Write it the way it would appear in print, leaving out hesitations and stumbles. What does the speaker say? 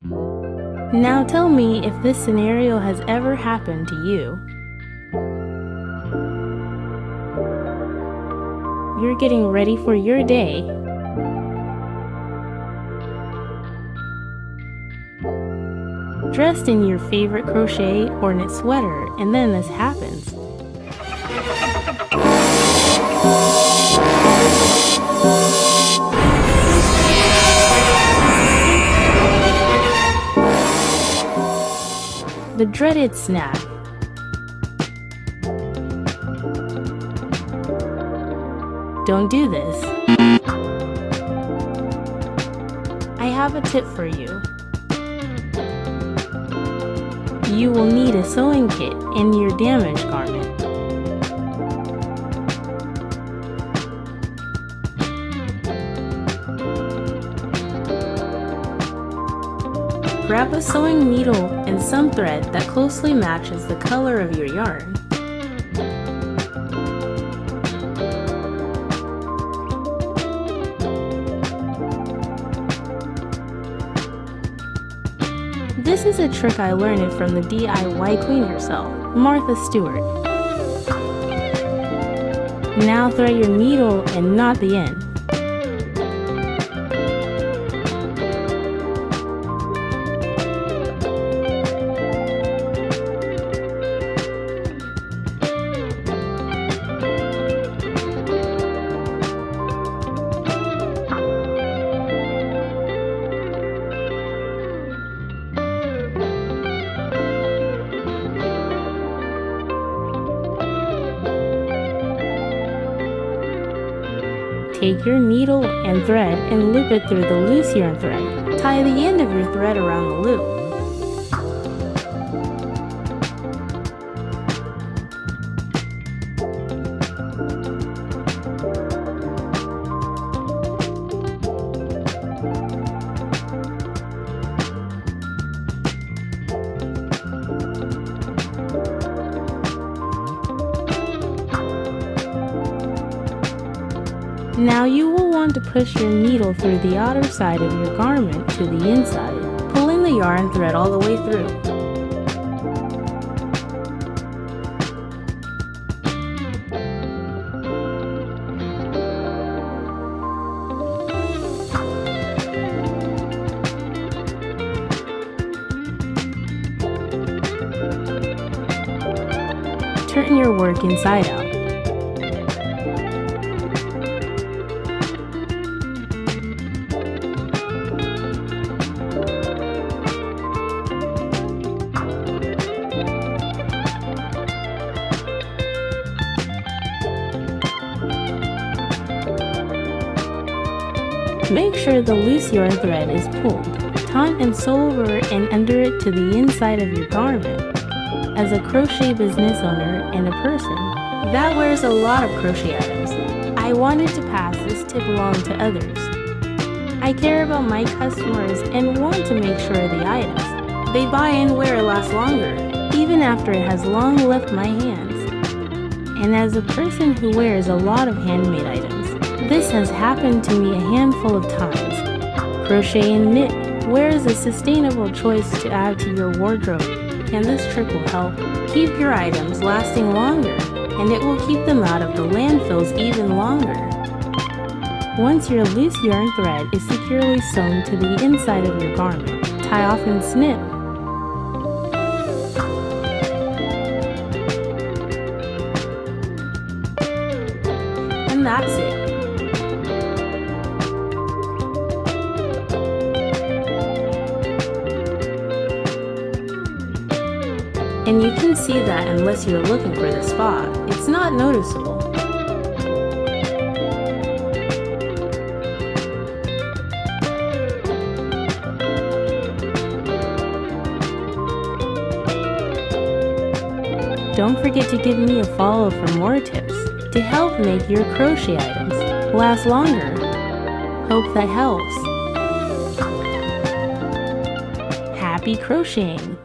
Now tell me if this scenario has ever happened to you. You're getting ready for your day. Dressed in your favorite crochet or knit sweater, and then this happens. The dreaded snap. Don't do this. I have a tip for you. You will need a sewing kit in your damaged garment. Grab a sewing needle and some thread that closely matches the color of your yarn. This is a trick I learned from the DIY queen herself, Martha Stewart. Now thread your needle and not the end. Take your needle and thread and loop it through the loose yarn thread. Tie the end of your thread around the loop. Now you will want to push your needle through the outer side of your garment to the inside, pulling the yarn thread all the way through. Turn your work inside out. Make sure the loose yarn thread is pulled, taut and sew over and under it to the inside of your garment. As a crochet business owner and a person that wears a lot of crochet items, I wanted to pass this tip along to others. I care about my customers and want to make sure the items they buy and wear last longer, even after it has long left my hands. And as a person who wears a lot of handmade items, this has happened to me a handful of times. Crochet and knit wear is a sustainable choice to add to your wardrobe, and this trick will help keep your items lasting longer, and it will keep them out of the landfills even longer. Once your loose yarn thread is securely sewn to the inside of your garment, tie off and snip. And that's it. And you can see that unless you're looking for the spot, it's not noticeable. Don't forget to give me a follow for more tips to help make your crochet items last longer. Hope that helps. Happy crocheting!